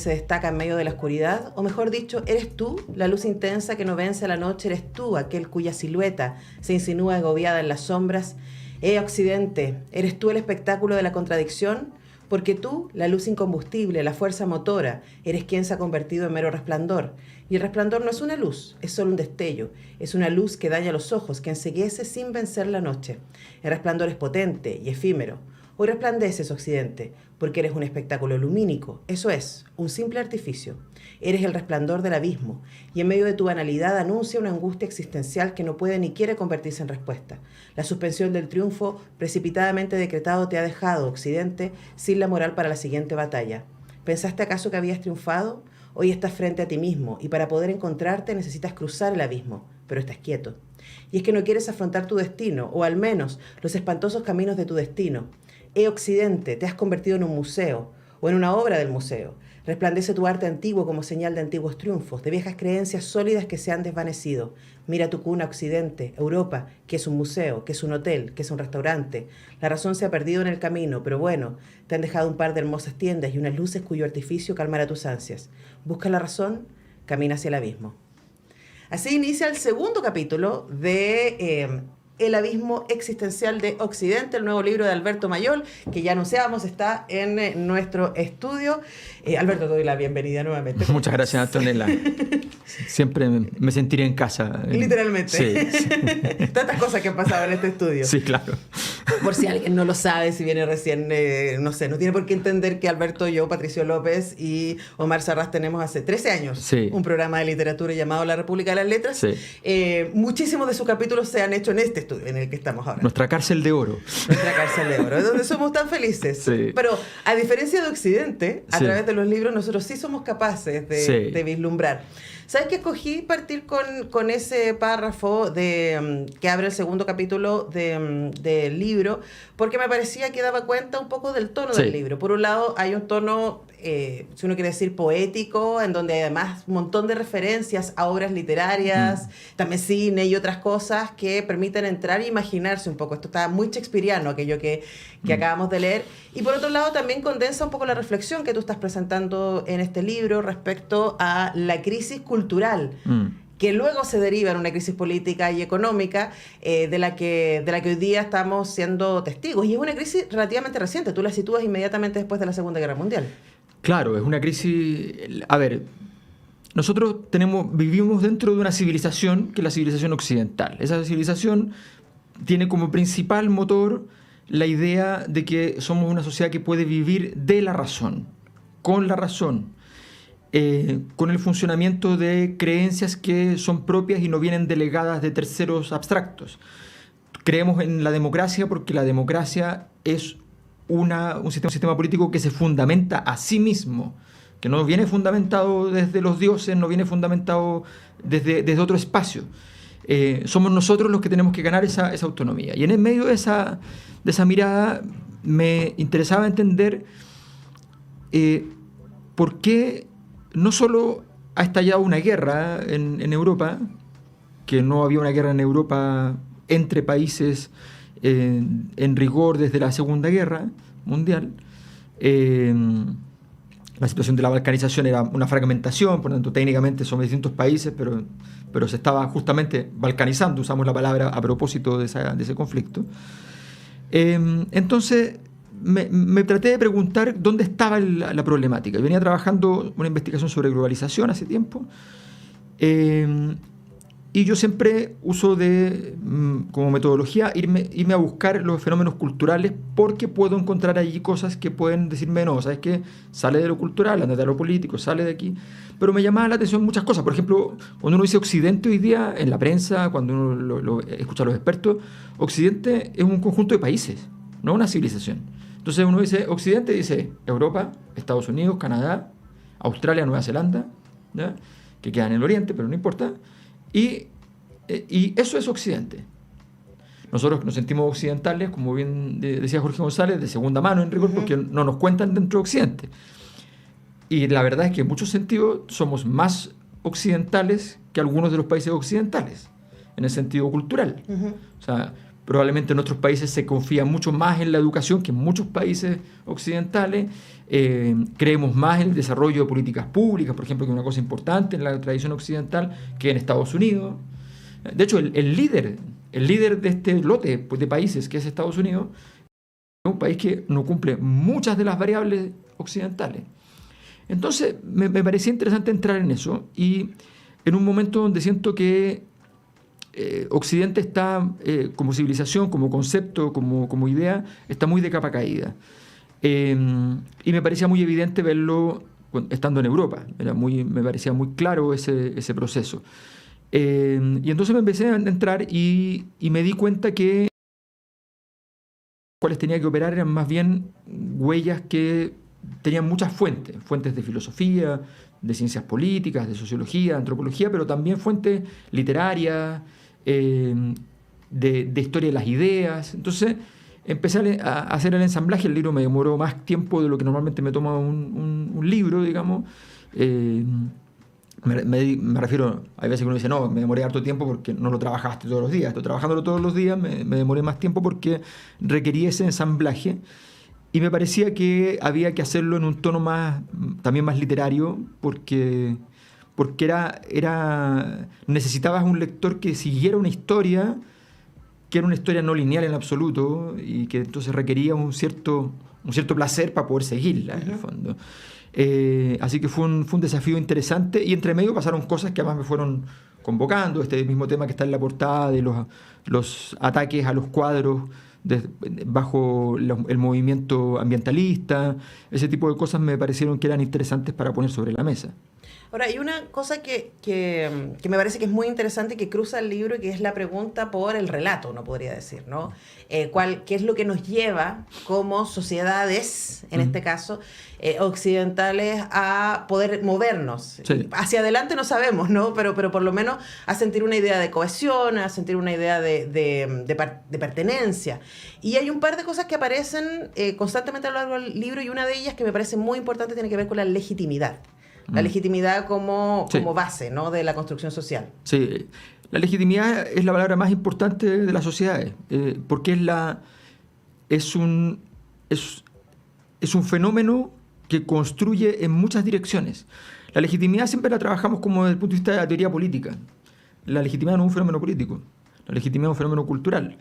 se destaca en medio de la oscuridad, o mejor dicho, eres tú la luz intensa que no vence a la noche, eres tú aquel cuya silueta se insinúa agobiada en las sombras. Occidente, eres tú el espectáculo de la contradicción, porque tú, la luz incombustible, la fuerza motora, eres quien se ha convertido en mero resplandor. Y el resplandor no es una luz, es solo un destello. Es una luz que daña los ojos, que enceguece sin vencer la noche. El resplandor es potente y efímero. Hoy resplandeces, Occidente, porque eres un espectáculo lumínico. Eso es, un simple artificio. Eres el resplandor del abismo, y en medio de tu banalidad anuncia una angustia existencial que no puede ni quiere convertirse en respuesta. La suspensión del triunfo precipitadamente decretado te ha dejado, Occidente, sin la moral para la siguiente batalla. ¿Pensaste acaso que habías triunfado? Hoy estás frente a ti mismo, y para poder encontrarte necesitas cruzar el abismo, pero estás quieto. Y es que no quieres afrontar tu destino, o al menos los espantosos caminos de tu destino. Occidente, te has convertido en un museo, o en una obra del museo. Resplandece tu arte antiguo como señal de antiguos triunfos, de viejas creencias sólidas que se han desvanecido. Mira tu cuna, Occidente, Europa, que es un museo, que es un hotel, que es un restaurante. La razón se ha perdido en el camino, pero bueno, te han dejado un par de hermosas tiendas y unas luces cuyo artificio calmará tus ansias. Busca la razón, camina hacia el abismo. Así inicia el segundo capítulo de El abismo existencial de Occidente, el nuevo libro de Alberto Mayol, que ya anunciábamos está en nuestro estudio. Alberto, te doy la bienvenida nuevamente. Muchas gracias, Antonella. Siempre me sentiré en casa. Literalmente. Sí. Tantas cosas que han pasado en este estudio. Sí, claro. Por si alguien no lo sabe, si viene recién, no sé, no tiene por qué entender que Alberto, yo, Patricio López y Omar Sarraz tenemos hace 13 años un programa de literatura llamado La República de las Letras. Sí. Muchísimos de sus capítulos se han hecho en este estudio en el que estamos ahora. Nuestra cárcel de oro. Nuestra cárcel de oro, es donde somos tan felices. Sí. Pero a diferencia de Occidente, a través de los libros, nosotros sí somos capaces de vislumbrar. ¿Sabes qué? Escogí partir con ese párrafo que abre el segundo capítulo del libro, porque me parecía que daba cuenta un poco del tono del libro. Por un lado, hay un tono, si uno quiere decir, poético, en donde hay además un montón de referencias a obras literarias, también cine y otras cosas que permiten entrar e imaginarse un poco. Esto está muy shakespeariano, aquello que acabamos de leer. Y por otro lado, también condensa un poco la reflexión que tú estás presentando en este libro respecto a la crisis cultural, que luego se deriva en una crisis política y económica de la que hoy día estamos siendo testigos. Y es una crisis relativamente reciente. Tú la sitúas inmediatamente después de la Segunda Guerra Mundial. Claro, es una crisis... A ver, nosotros vivimos dentro de una civilización que es la civilización occidental. Esa civilización tiene como principal motor la idea de que somos una sociedad que puede vivir de la razón, con la razón, con el funcionamiento de creencias que son propias y no vienen delegadas de terceros abstractos. Creemos en la democracia porque la democracia es un sistema político que se fundamenta a sí mismo, que no viene fundamentado desde los dioses, no viene fundamentado desde otro espacio. Somos nosotros los que tenemos que ganar esa autonomía. Y en el medio de esa mirada me interesaba entender por qué no solo ha estallado una guerra en Europa, que no había una guerra en Europa entre países en rigor desde la Segunda Guerra Mundial. La situación de la balcanización era una fragmentación, por lo tanto técnicamente son distintos países, pero se estaba justamente balcanizando, usamos la palabra a propósito de ese conflicto. Entonces me traté de preguntar dónde estaba la problemática. Yo venía trabajando una investigación sobre globalización hace tiempo, y yo siempre uso como metodología irme a buscar los fenómenos culturales, porque puedo encontrar allí cosas que pueden decirme, no, ¿sabes qué? Sale de lo cultural, anda de lo político, sale de aquí. Pero me llamaba la atención muchas cosas. Por ejemplo, cuando uno dice Occidente hoy día, en la prensa, cuando uno lo escucha a los expertos, Occidente es un conjunto de países, no una civilización. Entonces uno dice Occidente, dice Europa, Estados Unidos, Canadá, Australia, Nueva Zelanda, ¿ya? Que quedan en el oriente, pero no importa. Y eso es Occidente. Nosotros nos sentimos occidentales, como bien decía Jorge González, de segunda mano en rigor, porque no nos cuentan dentro de Occidente. Y la verdad es que en muchos sentidos somos más occidentales que algunos de los países occidentales, en el sentido cultural. O sea, Probablemente en otros países se confía mucho más en la educación que en muchos países occidentales. Creemos más en el desarrollo de políticas públicas, por ejemplo, que es una cosa importante en la tradición occidental, que en Estados Unidos. De hecho, el líder de este lote de países, que es Estados Unidos, es un país que no cumple muchas de las variables occidentales. Entonces, me parecía interesante entrar en eso, y en un momento donde siento que Occidente está, como civilización, como concepto, como idea, está muy de capa caída. Y me parecía muy evidente verlo estando en Europa. Me parecía muy claro ese proceso. Y entonces me empecé a entrar y me di cuenta que cuáles tenía que operar eran más bien huellas que tenían muchas fuentes de filosofía, de ciencias políticas, de sociología, de antropología, pero también fuentes literarias, de historia de las ideas. Entonces empecé a hacer el ensamblaje. El libro me demoró más tiempo de lo que normalmente me toma un libro, digamos. Me refiero, hay veces que uno dice, no, me demoré harto tiempo porque no lo trabajaste todos los días. Estoy trabajándolo todos los días, me demoré más tiempo porque requería ese ensamblaje. Y me parecía que había que hacerlo en un tono también más literario, porque necesitabas un lector que siguiera una historia, que era una historia no lineal en absoluto, y que entonces requería un cierto placer para poder seguirla, en el fondo. Así que fue un desafío interesante, y entre medio pasaron cosas que además me fueron convocando. Este mismo tema que está en la portada de los ataques a los cuadros bajo el movimiento ambientalista, ese tipo de cosas me parecieron que eran interesantes para poner sobre la mesa. Ahora, hay una cosa que me parece que es muy interesante y que cruza el libro, y que es la pregunta por el relato, uno podría decir, ¿no? ¿Qué es lo que nos lleva como sociedades, en este caso, occidentales, a poder movernos? Sí. Hacia adelante no sabemos, ¿no? Pero por lo menos a sentir una idea de cohesión, a sentir una idea de pertenencia. Y hay un par de cosas que aparecen constantemente a lo largo del libro, y una de ellas que me parece muy importante tiene que ver con la legitimidad. La legitimidad como base, ¿no?, de la construcción social. Sí, la legitimidad es la palabra más importante de las sociedades, porque es un fenómeno que construye en muchas direcciones. La legitimidad siempre la trabajamos como desde el punto de vista de la teoría política. La legitimidad no es un fenómeno político, la legitimidad es un fenómeno cultural.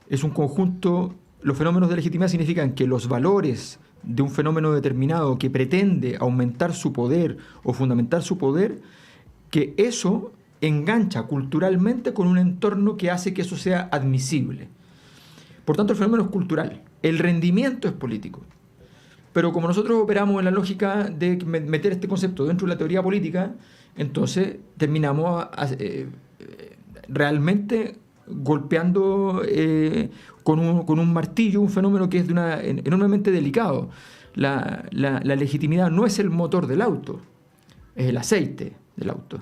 Es un conjunto. Los fenómenos de legitimidad significan que los valores de un fenómeno determinado que pretende aumentar su poder o fundamentar su poder, que eso engancha culturalmente con un entorno que hace que eso sea admisible. Por tanto, el fenómeno es cultural. El rendimiento es político. Pero como nosotros operamos en la lógica de meter este concepto dentro de la teoría política, entonces terminamos realmente golpeando con un martillo un fenómeno que es enormemente delicado. La legitimidad no es el motor del auto, es el aceite del auto,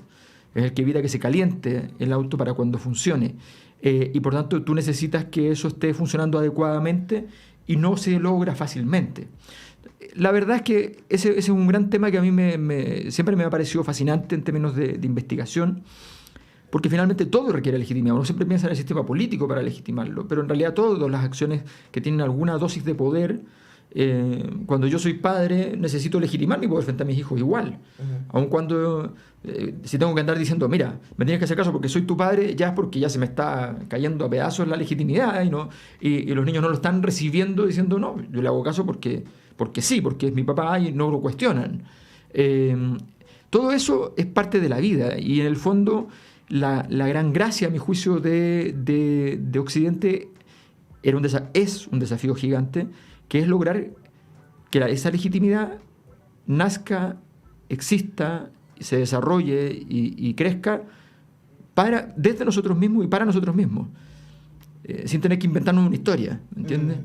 es el que evita que se caliente el auto para cuando funcione, y por tanto tú necesitas que eso esté funcionando adecuadamente, y no se logra fácilmente. La verdad es que ese es un gran tema que a mí siempre me ha parecido fascinante en términos de investigación, porque finalmente todo requiere legitimidad. Uno siempre piensa en el sistema político para legitimarlo, pero en realidad todas las acciones que tienen alguna dosis de poder, cuando yo soy padre, necesito legitimar mi poder frente a mis hijos igual. Aun cuando, si tengo que andar diciendo, mira, me tienes que hacer caso porque soy tu padre, ya es porque ya se me está cayendo a pedazos la legitimidad, y los niños no lo están recibiendo diciendo, no, yo le hago caso porque sí, porque es mi papá, y no lo cuestionan. Todo eso es parte de la vida, y en el fondo la gran gracia, a mi juicio, de Occidente es un desafío gigante, que es lograr que esa legitimidad nazca, exista, se desarrolle y crezca desde nosotros mismos y para nosotros mismos, sin tener que inventarnos una historia, ¿entiendes?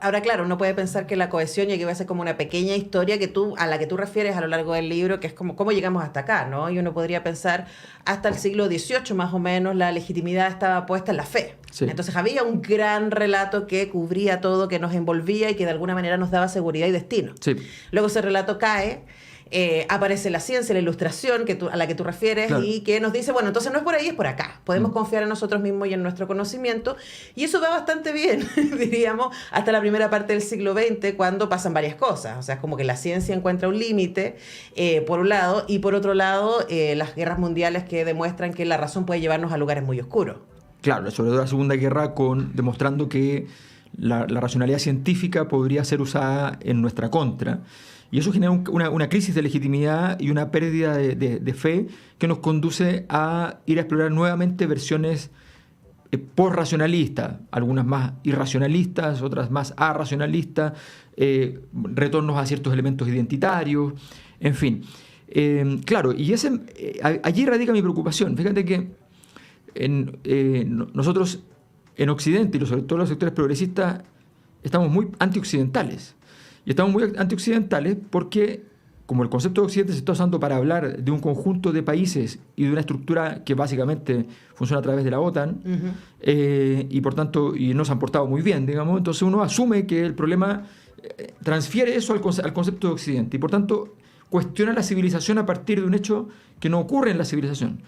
Ahora, claro, uno puede pensar que la cohesión, y que va a ser como una pequeña historia a la que tú refieres a lo largo del libro, que es como cómo llegamos hasta acá, ¿no? Y uno podría pensar, hasta el siglo XVIII más o menos, la legitimidad estaba puesta en la fe. Sí. Entonces había un gran relato que cubría todo, que nos envolvía y que de alguna manera nos daba seguridad y destino. Sí. Luego ese relato cae, aparece la ciencia, la ilustración a la que tú refieres, Claro. y que nos dice, bueno, entonces no es por ahí, es por acá. Podemos confiar en nosotros mismos y en nuestro conocimiento, y eso va bastante bien, diríamos, hasta la primera parte del siglo XX, cuando pasan varias cosas. O sea, es como que la ciencia encuentra un límite, por un lado, y por otro lado, las guerras mundiales que demuestran que la razón puede llevarnos a lugares muy oscuros. Claro, sobre todo la Segunda Guerra, demostrando que la racionalidad científica podría ser usada en nuestra contra. Y eso genera una crisis de legitimidad y una pérdida de fe que nos conduce a ir a explorar nuevamente versiones post-racionalistas, algunas más irracionalistas, otras más arracionalistas, retornos a ciertos elementos identitarios, en fin. Claro, y allí radica mi preocupación. Fíjate que nosotros en Occidente, y sobre todo los sectores progresistas, estamos muy antioccidentales. Y estamos muy antioccidentales porque, como el concepto de Occidente se está usando para hablar de un conjunto de países y de una estructura que básicamente funciona a través de la OTAN, y por tanto no se han portado muy bien, digamos, entonces uno asume que el problema transfiere eso al concepto de Occidente y por tanto cuestiona la civilización a partir de un hecho que no ocurre en la civilización.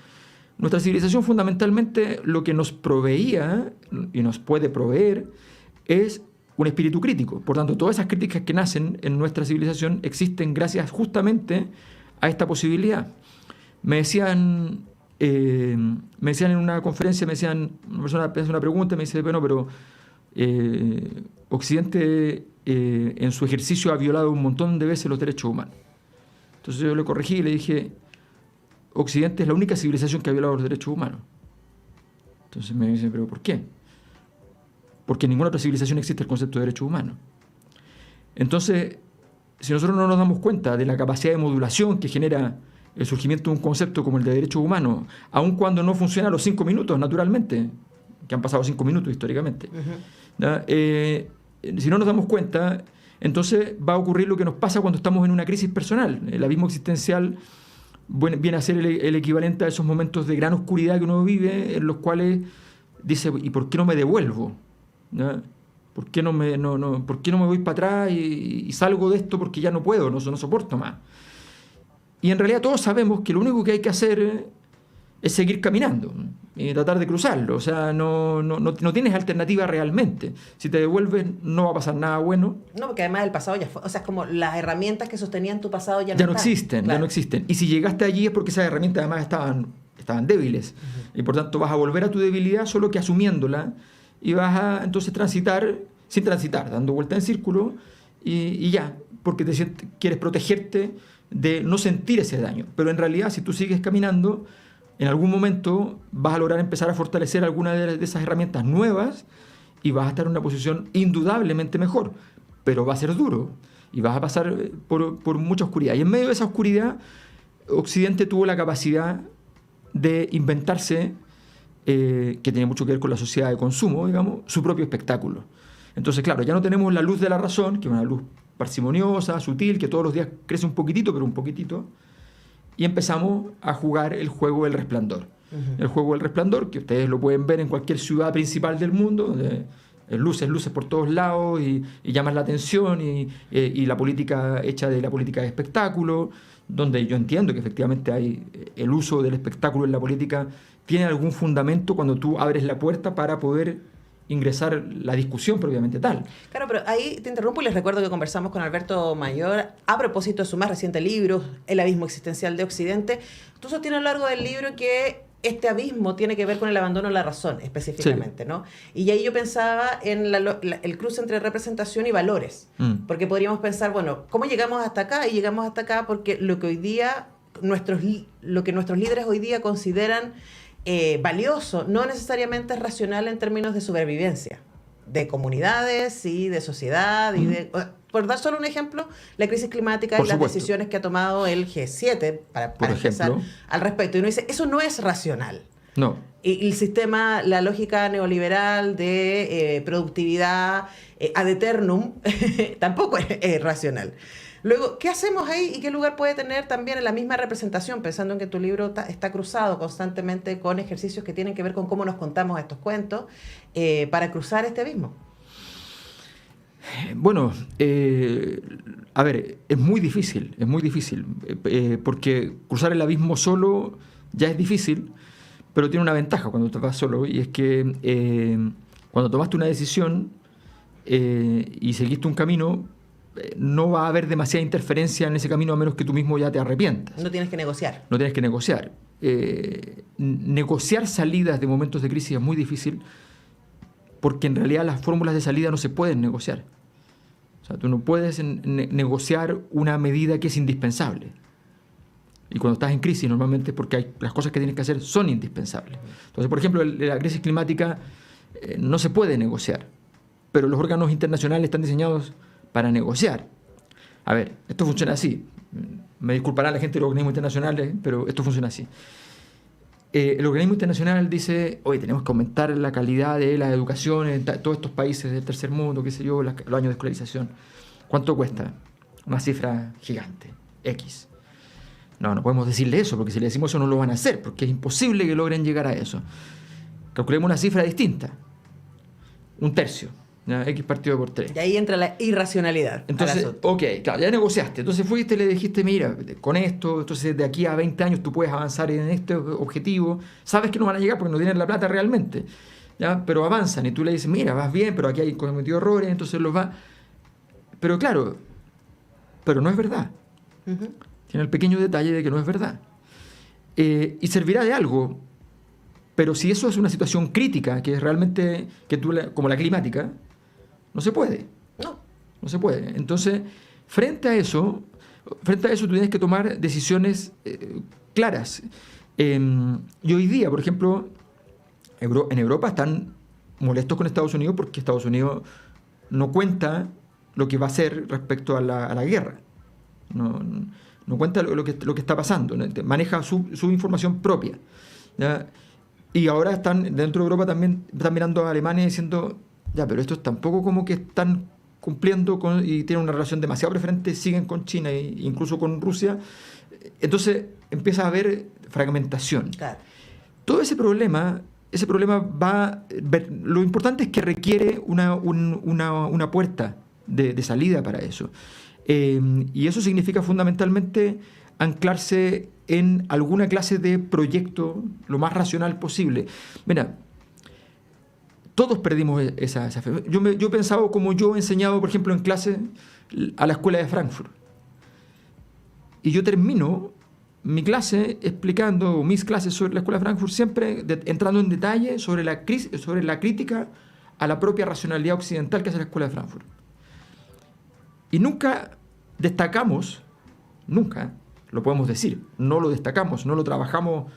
Nuestra civilización fundamentalmente lo que nos proveía y nos puede proveer es un espíritu crítico. Por tanto, todas esas críticas que nacen en nuestra civilización existen gracias justamente a esta posibilidad. Me decían en una conferencia, una persona me hace una pregunta y me dice, bueno, pero Occidente en su ejercicio ha violado un montón de veces los derechos humanos. Entonces yo le corregí y le dije, Occidente es la única civilización que ha violado los derechos humanos. Entonces me dice, ¿pero por qué? Porque en ninguna otra civilización existe el concepto de derechos humanos. Entonces, si nosotros no nos damos cuenta de la capacidad de modulación que genera el surgimiento de un concepto como el de derechos humanos, aun cuando no funciona a los 5 minutos, naturalmente, que han pasado 5 minutos históricamente, si no nos damos cuenta, entonces va a ocurrir lo que nos pasa cuando estamos en una crisis personal. El abismo existencial viene a ser el equivalente a esos momentos de gran oscuridad que uno vive, en los cuales dice, ¿y por qué no me devuelvo? ¿No? ¿Por qué no me voy para atrás y salgo de esto porque ya no puedo, no soporto más? Y en realidad todos sabemos que lo único que hay que hacer es seguir caminando y tratar de cruzarlo. O sea, no tienes alternativa realmente. Si te devuelves no va a pasar nada bueno. No, porque además el pasado ya fue. O sea, es como las herramientas que sostenían tu pasado ya no existen. Claro. Ya no existen. Y si llegaste allí es porque esas herramientas además estaban débiles. Y por tanto vas a volver a tu debilidad solo que asumiéndola. Y vas a entonces transitar, sin transitar, dando vuelta en círculo y ya, porque quieres protegerte de no sentir ese daño. Pero en realidad, si tú sigues caminando, en algún momento vas a lograr empezar a fortalecer alguna de esas herramientas nuevas y vas a estar en una posición indudablemente mejor. Pero va a ser duro y vas a pasar por mucha oscuridad. Y en medio de esa oscuridad, Occidente tuvo la capacidad de inventarse, que tiene mucho que ver con la sociedad de consumo, digamos, su propio espectáculo. Entonces, claro, ya no tenemos la luz de la razón, que es una luz parsimoniosa, sutil, que todos los días crece un poquitito, pero un poquitito, y empezamos a jugar el juego del resplandor. El juego del resplandor, que ustedes lo pueden ver en cualquier ciudad principal del mundo, donde luces por todos lados y llaman la atención, y la política hecha de la política de espectáculo, donde yo entiendo que efectivamente hay el uso del espectáculo en la política tiene algún fundamento cuando tú abres la puerta para poder ingresar la discusión propiamente tal. Claro, pero ahí te interrumpo y les recuerdo que conversamos con Alberto Mayor a propósito de su más reciente libro, El abismo existencial de Occidente. Tú sostienes a lo largo del libro que este abismo tiene que ver con el abandono de la razón, específicamente, sí, ¿no? Y ahí yo pensaba en el cruce entre representación y valores. Porque podríamos pensar, bueno, ¿cómo llegamos hasta acá? Y llegamos hasta acá porque lo que nuestros líderes hoy día consideran valioso, no necesariamente es racional en términos de supervivencia, de comunidades y de sociedad. Por dar solo un ejemplo, la crisis climática y las decisiones que ha tomado el G7 para empezar al respecto. Y uno dice, eso no es racional. No. Y el sistema, la lógica neoliberal de productividad ad eternum tampoco es racional. Luego, ¿qué hacemos ahí y qué lugar puede tener también en la misma representación? Pensando en que tu libro está cruzado constantemente con ejercicios que tienen que ver con cómo nos contamos estos cuentos para cruzar este abismo. Bueno, a ver, es muy difícil, porque cruzar el abismo solo ya es difícil, pero tiene una ventaja cuando te vas solo, y es que cuando tomaste una decisión y seguiste un camino, no va a haber demasiada interferencia en ese camino a menos que tú mismo ya te arrepientas. No tienes que negociar. No tienes que negociar. Negociar salidas de momentos de crisis es muy difícil porque en realidad las fórmulas de salida no se pueden negociar. O sea, tú no puedes negociar una medida que es indispensable. Y cuando estás en crisis normalmente es porque las cosas que tienes que hacer son indispensables. Entonces, por ejemplo, la crisis climática no se puede negociar, pero los órganos internacionales están diseñados para negociar. A ver, esto funciona así. Me disculpará la gente de los organismos internacionales, pero esto funciona así. El organismo internacional dice, oye, tenemos que aumentar la calidad de la educación en todos estos países del tercer mundo, qué sé yo, los años de escolarización. ¿Cuánto cuesta? Una cifra gigante, X. No podemos decirle eso, porque si le decimos eso no lo van a hacer, porque es imposible que logren llegar a eso. Calculemos una cifra distinta. 1/3. ¿Ya? X partido por 3. Y ahí entra la irracionalidad. Entonces, ok, claro, ya negociaste. Entonces fuiste y le dijiste, mira, con esto, entonces de aquí a 20 años tú puedes avanzar en este objetivo. Sabes que no van a llegar porque no tienen la plata realmente, ¿ya? Pero avanzan y tú le dices, mira, vas bien, pero aquí hay cometido errores, entonces los va... Pero claro, pero no es verdad. Uh-huh. Tiene el pequeño detalle de que no es verdad. Y servirá de algo, pero si eso es una situación crítica, que es realmente, como la climática, no se puede. No se puede. Entonces, frente a eso tú tienes que tomar decisiones claras. Y hoy día, por ejemplo, en Europa están molestos con Estados Unidos porque Estados Unidos no cuenta lo que va a hacer respecto a la guerra. No cuenta lo que está pasando. Maneja su información propia, ¿ya? Y ahora están dentro de Europa también están mirando a Alemania diciendo, ya, pero estos tampoco como que están cumpliendo y tienen una relación demasiado preferente, siguen con China e incluso con Rusia. Entonces empieza a haber fragmentación. Claro. Todo ese problema va... Lo importante es que requiere una puerta de salida para eso. Y eso significa fundamentalmente anclarse en alguna clase de proyecto lo más racional posible. Mira, todos perdimos esa fe. Yo he pensado como yo he enseñado, por ejemplo, en clase a la escuela de Frankfurt. Y yo termino mi clase explicando, o mis clases sobre la escuela de Frankfurt, siempre entrando en detalle sobre la crítica a la propia racionalidad occidental que hace la escuela de Frankfurt. Y nunca destacamos, nunca, lo podemos decir, no lo destacamos, no lo trabajamos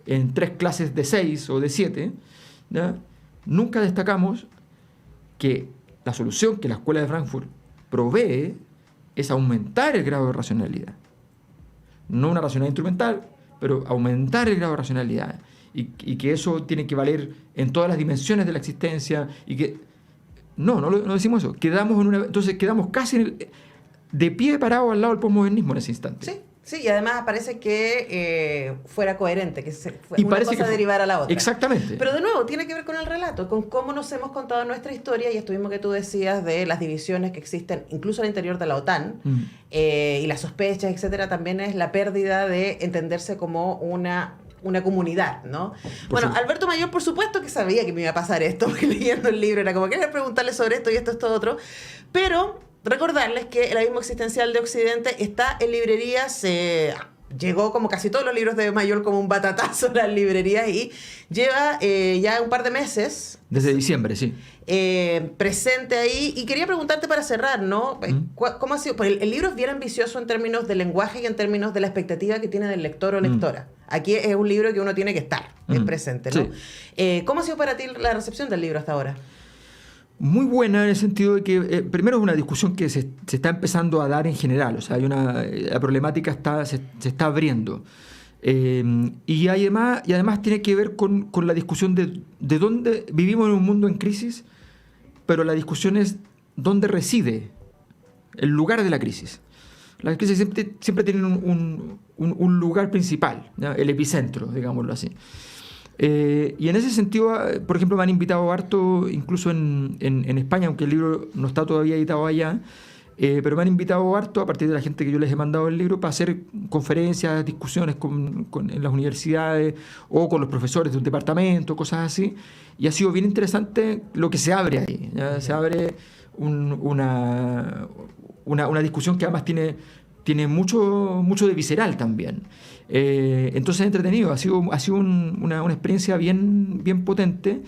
en 3 clases de 6 o de 7, ¿ya? Nunca destacamos que la solución que la escuela de Frankfurt provee es aumentar el grado de racionalidad. No una racionalidad instrumental, pero aumentar el grado de racionalidad. Y que eso tiene que valer en todas las dimensiones de la existencia. Y que no decimos eso. Entonces quedamos casi de pie parado al lado del posmodernismo en ese instante. Sí, y además parece que fuera coherente, que una cosa derivara a la otra. Exactamente. Pero de nuevo, tiene que ver con el relato, con cómo nos hemos contado nuestra historia, y esto mismo que tú decías de las divisiones que existen incluso al interior de la OTAN, y las sospechas, etcétera, también es la pérdida de entenderse como una comunidad, ¿no? Bueno, Alberto Mayor, por supuesto que sabía que me iba a pasar esto, porque leyendo el libro era como, quería preguntarle sobre esto y esto otro, pero... recordarles que El abismo existencial de Occidente está en librerías, llegó como casi todos los libros de Mayor como un batatazo a las librerías y lleva ya un par de meses. Desde diciembre, sí. Presente ahí. Y quería preguntarte para cerrar, ¿no? ¿Cómo ha sido? Porque el libro es bien ambicioso en términos de lenguaje y en términos de la expectativa que tiene del lector o lectora. Aquí es un libro que uno tiene que estar, es presente, ¿no? Sí. ¿Cómo ha sido para ti la recepción del libro hasta ahora? Muy buena en el sentido de que, primero, es una discusión que se está empezando a dar en general. O sea, la problemática se está abriendo. Y además tiene que ver con la discusión de dónde vivimos en un mundo en crisis, pero la discusión es dónde reside el lugar de la crisis. Las crisis siempre tienen un lugar principal, ¿ya? El epicentro, digámoslo así. Y en ese sentido, por ejemplo, me han invitado harto, incluso en España, aunque el libro no está todavía editado allá, pero me han invitado harto, a partir de la gente que yo les he mandado el libro, para hacer conferencias, discusiones en las universidades o con los profesores de un departamento, cosas así. Y ha sido bien interesante lo que se abre ahí. ¿Ya? Se abre una discusión que además tiene mucho de visceral también. Entonces es entretenido, ha sido una experiencia bien potente.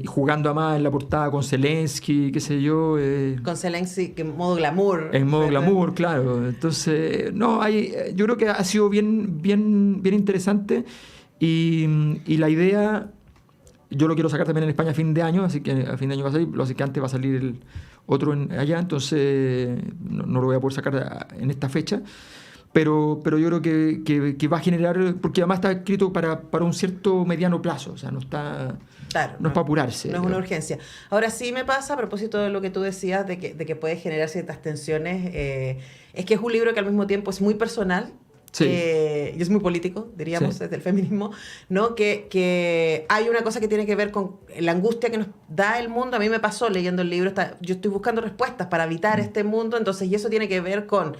Jugando además en la portada con Zelensky, qué sé yo. Con Zelensky en modo glamour. En modo glamour, claro. Entonces, yo creo que ha sido bien interesante y la idea, yo lo quiero sacar también en España a fin de año, así que a fin de año va a salir, lo sé que antes va a salir el otro allá, entonces no lo voy a poder sacar en esta fecha. Pero yo creo que va a generar, porque además está escrito para un cierto mediano plazo, o sea, no está... Claro, no es para apurarse. No es una urgencia. Ahora sí me pasa, a propósito de lo que tú decías, de que puede generar ciertas tensiones, es que es un libro que al mismo tiempo es muy personal, sí. Y es muy político, diríamos, sí. desde el feminismo, ¿no? Que hay una cosa que tiene que ver con la angustia que nos da el mundo. A mí me pasó leyendo el libro, yo estoy buscando respuestas para habitar este mundo, entonces, y eso tiene que ver con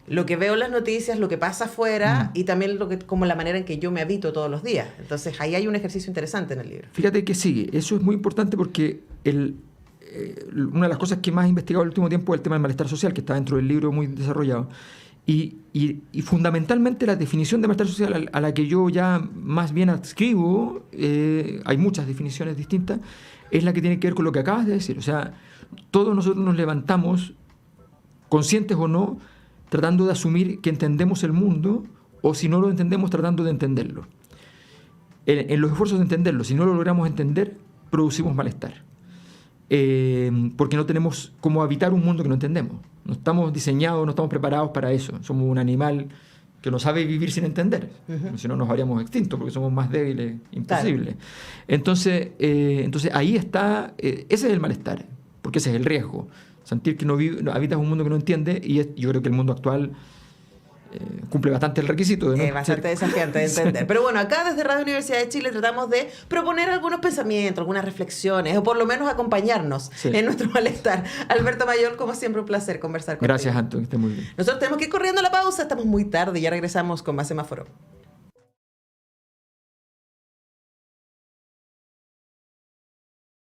lo que veo en las noticias, lo que pasa afuera y también como la manera en que yo me habito todos los días. Entonces, ahí hay un ejercicio interesante en el libro. Fíjate que sí, eso es muy importante porque una de las cosas que más he investigado el último tiempo es el tema del malestar social, que está dentro del libro muy desarrollado. Y fundamentalmente la definición de malestar social a la que yo ya más bien adscribo, hay muchas definiciones distintas, es la que tiene que ver con lo que acabas de decir. O sea, todos nosotros nos levantamos, conscientes o no, tratando de asumir que entendemos el mundo, o si no lo entendemos, tratando de entenderlo. En los esfuerzos de entenderlo, si no lo logramos entender, producimos malestar. Porque no tenemos cómo habitar un mundo que no entendemos. No estamos diseñados, no estamos preparados para eso. Somos un animal que no sabe vivir sin entender. Si no, nos habríamos extinto porque somos más débiles, imposibles. Claro. Entonces ahí está, ese es el malestar, porque ese es el riesgo. Sentir que no habitas un mundo que no entiende, y yo creo que el mundo actual cumple bastante el requisito. Es bastante desafiante de entender. Pero bueno, acá desde Radio Universidad de Chile tratamos de proponer algunos pensamientos, algunas reflexiones, o por lo menos acompañarnos en nuestro malestar. Alberto Mayol, como siempre, un placer conversar contigo. Gracias, Antonio, que esté muy bien. Nosotros tenemos que ir corriendo a la pausa, estamos muy tarde y ya regresamos con más Semáforo.